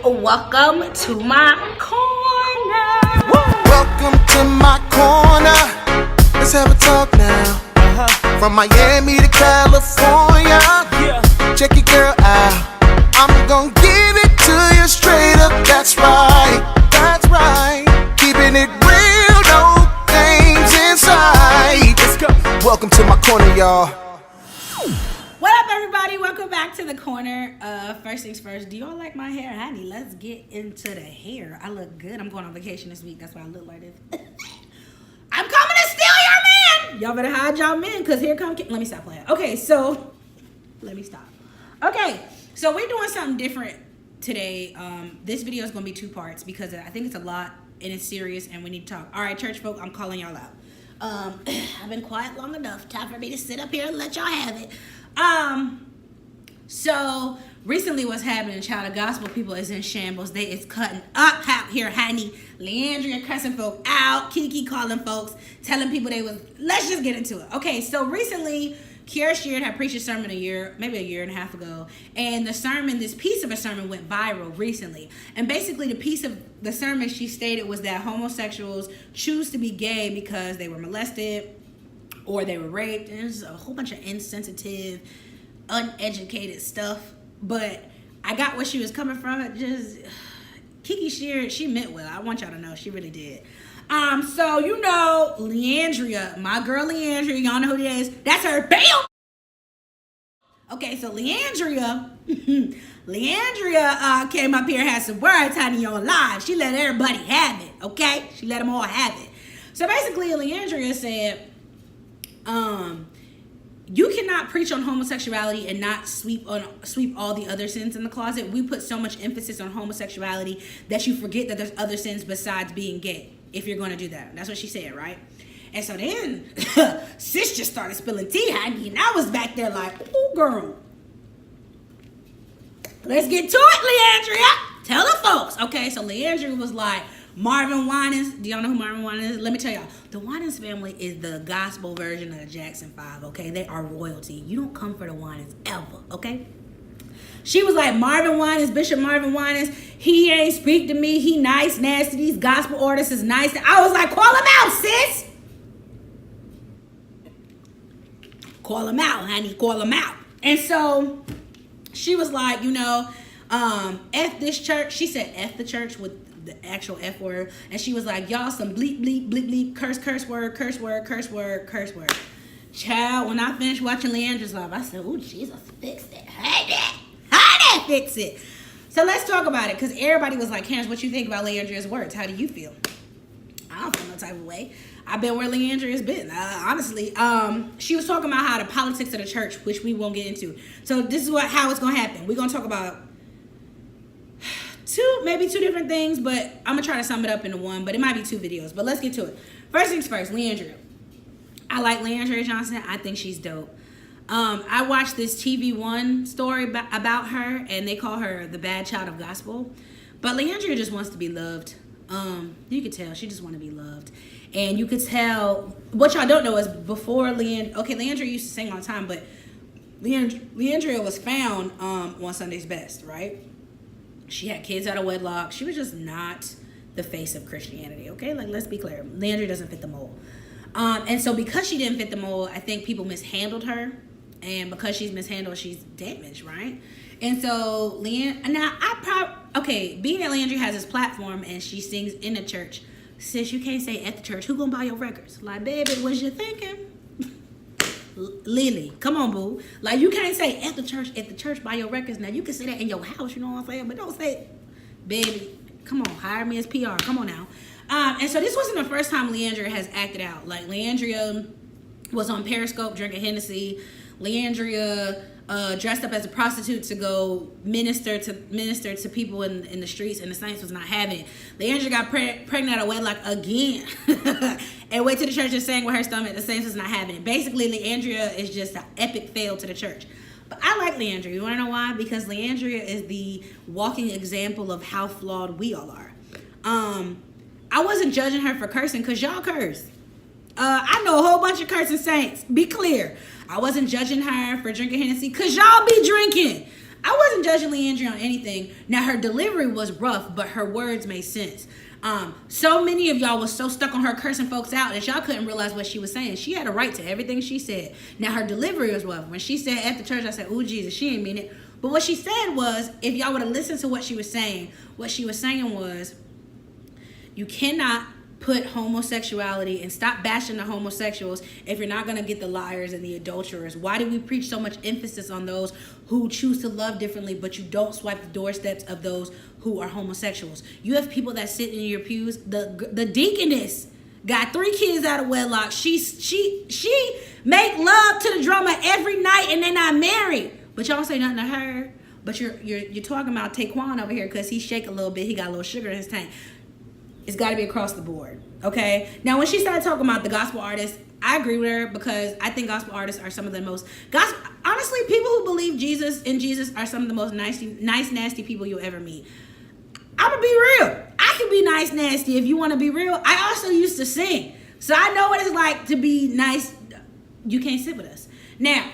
welcome to my corner. Welcome to my corner. Let's have a talk now. From Miami to California. Check your girl out. I'm gonna give it to you straight up. That's right. That's right. Keeping it real, no things inside. Let's go. Welcome to my corner, y'all. What up, everybody? Welcome back to the corner. First things first, do y'all like my hair? Honey, let's get into the hair. I look good. I'm going on vacation this week. That's why I look like this. I'm coming to steal your man. Y'all better hide y'all men, because here come... Let me stop playing. Okay, so... Let me stop. Okay, so we're doing something different today. This video is going to be 2 parts because I think it's a lot and it's serious and we need to talk. All right, church folk, I'm calling y'all out. I've been quiet long enough. Time for me to sit up here and let y'all have it. So recently what's happening, child, of gospel people is in shambles. They is cutting up out here, honey. Leandria cussing folk out, Kiki calling folks, telling people they was, let's just get into it. Okay, so recently, Kiara Sheard had preached a sermon maybe a year and a half ago, and this piece of a sermon went viral recently. And basically the piece of the sermon she stated was that homosexuals choose to be gay because they were molested or they were raped. And there's a whole bunch of insensitive, uneducated stuff. But I got where she was coming from. It just, Kiki Sheard, she meant well. I want y'all to know she really did. So you know, Leandria, my girl Leandria, y'all know who it is. That's her. Bam! Okay, so Leandria came up here and had some words, honey, on live. She let everybody have it, okay? She let them all have it. So basically, Leandria said, you cannot preach on homosexuality and not sweep all the other sins in the closet. We put so much emphasis on homosexuality that you forget that there's other sins besides being gay. If you're going to do that. That's what she said, right? And so then, sis just started spilling tea, honey. And I was back there like, ooh, girl. Let's get to it, Leandria. Tell the folks. Okay, so Leandria was like, Marvin Winans. Do y'all know who Marvin Winans is? Let me tell y'all. The Winans family is the gospel version of the Jackson 5, okay? They are royalty. You don't come for the Winans ever, okay? She was like, Marvin Winans, Bishop Marvin Winans, he ain't speak to me. He nice, nasty. These gospel artists is nice. I was like, call him out, sis. Call him out, honey. Call him out. And so she was like, you know, F this church. She said F the church with the actual F word. And she was like, y'all some bleep, bleep, bleep, bleep, curse word, curse word, curse word, curse word. Child, when I finished watching Leandra's live, I said, oh, Jesus, fix it. Hey, that. Fix it. So let's talk about it, because everybody was like, Candace, what you think about Leandria's words? How do you feel? I don't feel no type of way. I've been where Leandria's been, honestly. She was talking about how the politics of the church, which we won't get into. So this is how it's going to happen. We're going to talk about maybe two different things, but I'm going to try to sum it up into one, but it might be 2 videos. But let's get to it. First things first, Leandria. I like Leandria Johnson. I think she's dope. I watched this TV One story about her, and they call her the bad child of gospel. But Leandria just wants to be loved. You could tell she just want to be loved. And you could tell, what y'all don't know is before Leandria used to sing all the time, but Leandria was found on Sunday's Best, right? She had kids out of wedlock. She was just not the face of Christianity, okay? Like, let's be clear. Leandria doesn't fit the mold. And so because she didn't fit the mold, I think people mishandled her. And because she's mishandled, she's damaged, right? And so, being that Leandria has this platform and she sings in the church, sis, you can't say at the church, who gonna buy your records? Like, baby, what you thinking? Lily, come on, boo. Like, you can't say at the church buy your records. Now, you can say that in your house, you know what I'm saying? But don't say, baby, come on, hire me as PR. Come on now. And so this wasn't the first time Leandria has acted out. Like, Leandria was on Periscope drinking Hennessy. Leandria dressed up as a prostitute to go minister to people in the streets, and the Saints was not having it. Leandria got pregnant out of wedlock again and went to the church and sang with her stomach. The Saints was not having it. Basically, Leandria is just an epic fail to the church. But I like Leandria. You want to know why? Because Leandria is the walking example of how flawed we all are. I wasn't judging her for cursing because y'all curse. I know a whole bunch of cursing saints. Be clear. I wasn't judging her for drinking Hennessy because y'all be drinking. I wasn't judging Leandria on anything. Now, her delivery was rough, but her words made sense. So many of y'all was so stuck on her cursing folks out that y'all couldn't realize what she was saying. She had a right to everything she said. Now, her delivery was rough. When she said at the church, I said, "Ooh, Jesus, she ain't mean it." But what she said was, if y'all would have listened to what she was saying was, you cannot put homosexuality and stop bashing the homosexuals if you're not going to get the liars and the adulterers. Why do we preach so much emphasis on those who choose to love differently, but you don't swipe the doorsteps of those who are homosexuals? You have people that sit in your pews. The deaconess got 3 kids out of wedlock. She make love to the drummer every night and they're not married. But y'all say nothing to her. But you're talking about Taquan over here because he shake a little bit. He got a little sugar in his tank. It's got to be across the board, okay? Now, when she started talking about the gospel artists, I agree with her because I think gospel artists are some of the most... honestly, people who believe in Jesus are some of the most nice, nasty people you'll ever meet. I'm going to be real. I can be nice, nasty if you want to be real. I also used to sing, so I know what it's like to be nice. You can't sit with us. Now,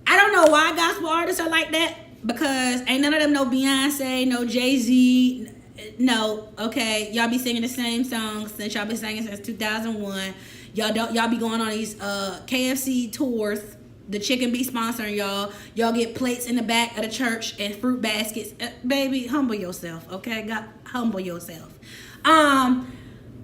I don't know why gospel artists are like that because ain't none of them no Beyonce, no Jay-Z... No, okay. Y'all be singing the same songs since y'all been singing since 2001. Y'all be going on these KFC tours. The chicken be sponsoring y'all. Y'all get plates in the back of the church and fruit baskets. Baby, humble yourself, okay? Humble yourself. I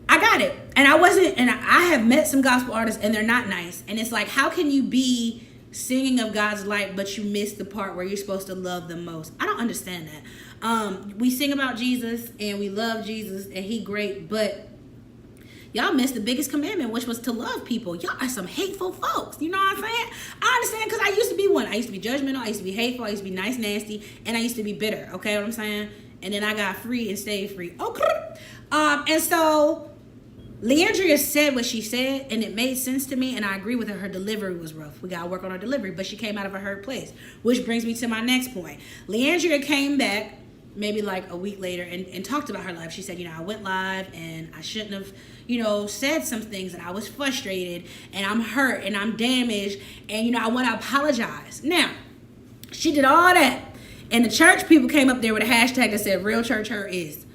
got it. And I have met some gospel artists and they're not nice. And it's like, how can you be singing of God's light, but you miss the part where you're supposed to love them most? I don't understand that. We sing about Jesus and we love Jesus and he great, but y'all missed the biggest commandment, which was to love people. Y'all are some hateful folks. You know what I'm saying? I understand because I used to be one. I used to be judgmental. I used to be hateful. I used to be nice, nasty, and I used to be bitter. Okay, what I'm saying? And then I got free and stayed free. Okay. And so Leandria said what she said, and it made sense to me, and I agree with her. Her delivery was rough. We got to work on her delivery, but she came out of a hurt place, which brings me to my next point. Leandria came back maybe like a week later and talked about her life. She said, I went live, and I shouldn't have, said some things, and I was frustrated, and I'm hurt, and I'm damaged, and, I want to apologize. Now, she did all that, and the church people came up there with a hashtag that said, "Real church hurt is."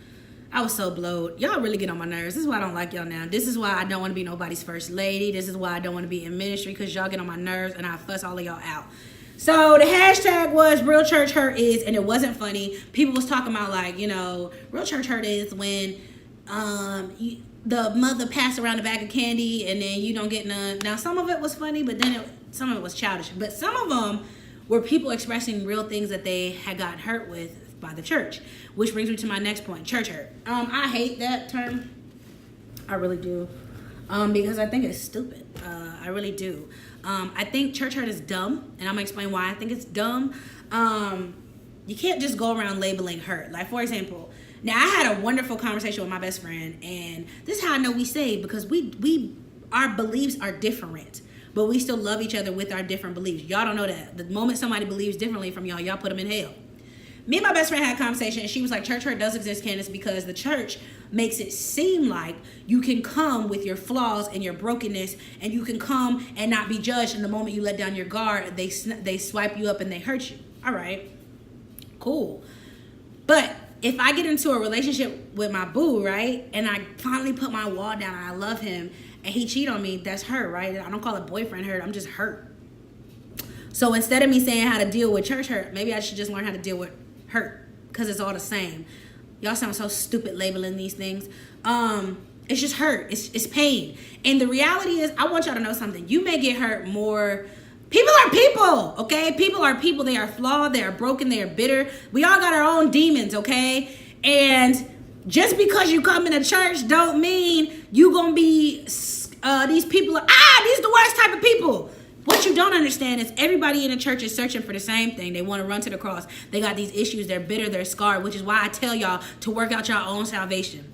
I was so blowed. Y'all really get on my nerves. This is why I don't like y'all now. This is why I don't want to be nobody's first lady. This is why I don't want to be in ministry, because y'all get on my nerves and I fuss all of y'all out. So the hashtag was "Real church hurt is," and it wasn't funny. People was talking about like, real church hurt is when the mother passed around a bag of candy and then you don't get none. Now, some of it was funny, but then some of it was childish. But some of them were people expressing real things that they had gotten hurt with by the church, which brings me to my next point: church hurt. I hate that term. I really do, because I think it's stupid. I really do. I think church hurt is dumb, and I'm gonna explain why I think it's dumb. You can't just go around labeling hurt. Like, for example, now I had a wonderful conversation with my best friend, and this is how I know we saved, because our beliefs are different, but we still love each other with our different beliefs. Y'all don't know that. The moment somebody believes differently from y'all put them in hell. Me and my best friend had a conversation, and she was like, church hurt does exist, Candace, because the church makes it seem like you can come with your flaws and your brokenness, and you can come and not be judged. And the moment you let down your guard, they swipe you up and they hurt you. All right, cool. But if I get into a relationship with my boo, right, and I finally put my wall down and I love him, and he cheat on me, that's hurt, right? I don't call it boyfriend hurt. I'm just hurt. So instead of me saying how to deal with church hurt, maybe I should just learn how to deal with hurt, because it's all the same. Y'all sound so stupid labeling these things. It's just hurt. It's pain. And the reality is, I want y'all to know something. You may get hurt more. People are people, okay? People are people. They are flawed. They are broken. They are bitter. We all got our own demons, okay? And just because you come in a church don't mean you gonna be these people are these the worst type of people. What you don't understand is everybody in the church is searching for the same thing. They want to run to the cross. They got these issues. They're bitter. They're scarred, which is why I tell y'all to work out your own salvation.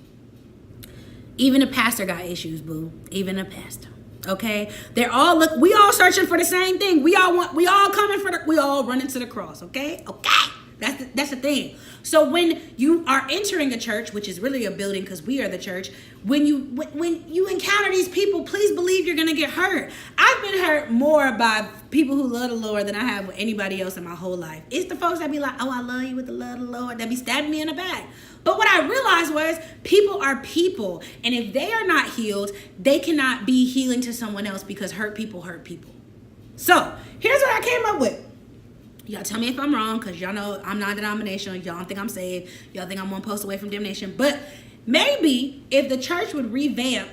Even a pastor got issues, boo. Even a pastor. Okay? We all searching for the same thing. We all running to the cross, okay? Okay? That's the thing. So when you are entering a church, which is really a building because we are the church, when you encounter these people, please believe you're gonna get hurt. I've been hurt more by people who love the Lord than I have with anybody else in my whole life. It's the folks that be like, oh, I love you with the love of the Lord, that be stabbing me in the back. But what I realized was people are people, and if they are not healed, they cannot be healing to someone else because hurt people hurt people. So here's what I came up with. Y'all tell me if I'm wrong, because y'all know I'm non-denominational. Y'all don't think I'm saved. Y'all think I'm one post away from damnation. But maybe if the church would revamp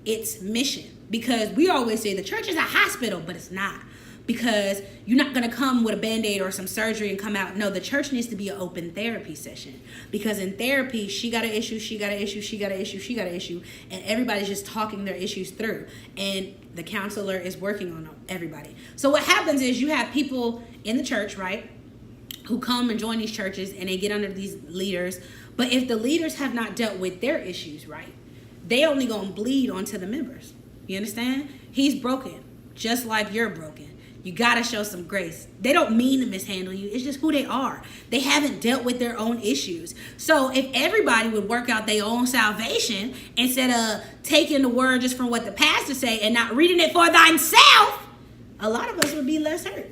its mission, because we always say the church is a hospital, but it's not. Because you're not going to come with a Band-Aid or some surgery and come out. No, the church needs to be an open therapy session. Because in therapy, she got an issue, she got an issue, she got an issue, she got an issue. And everybody's just talking their issues through. And the counselor is working on everybody. So what happens is you have people in the church, right, who come and join these churches and they get under these leaders. But if the leaders have not dealt with their issues, right, they only going to bleed onto the members. You understand? He's broken, just like you're broken. You got to show some grace. They don't mean to mishandle you. It's just who they are. They haven't dealt with their own issues. So if everybody would work out their own salvation instead of taking the word just from what the pastor say and not reading it for thyself, a lot of us would be less hurt.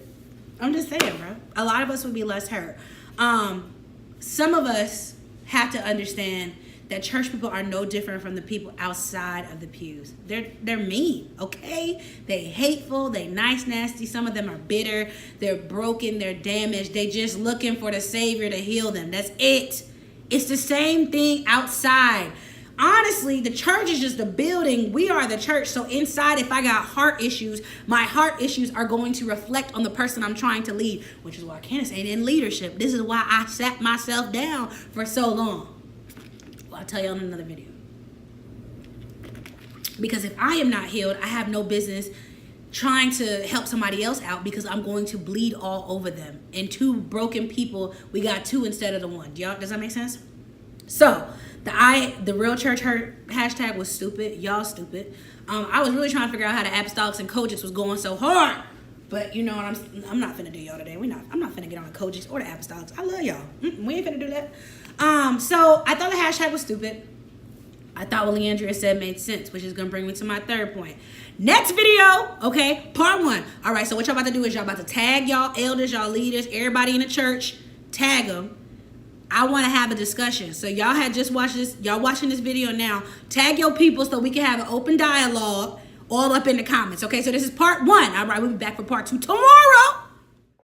I'm just saying, bro. A lot of us would be less hurt. Some of us have to understand that church people are no different from the people outside of the pews. They're mean, okay? They hateful, they nice, nasty. Some of them are bitter, they're broken, they're damaged. They just looking for the Savior to heal them. That's it. It's the same thing outside. Honestly, the church is just a building. We are the church. So inside, if I got heart issues, my heart issues are going to reflect on the person I'm trying to lead, which is why Candace ain't in leadership. This is why I sat myself down for so long. I'll tell you on another video. Because if I am not healed, I have no business trying to help somebody else out because I'm going to bleed all over them. And two broken people, we got two instead of the one. Does that make sense? So the real church hurt hashtag was stupid. Y'all stupid. I was really trying to figure out how the apostolics and Kojics was going so hard. But you know what, I'm not finna do y'all today. I'm not finna get on the Kojics or the apostolics. I love y'all. We ain't finna do that. So I thought the hashtag was stupid. I thought what Leandria said made sense, which is gonna bring me to my third point. Next video, okay, part 1. All right, so what y'all about to do is y'all about to tag y'all elders, y'all leaders, everybody in the church, tag them. I want to have a discussion. So y'all had just watched this, y'all watching this video now, tag your people so we can have an open dialogue all up in the comments. Okay, so this is part 1. All right, we'll be back for part 2 tomorrow.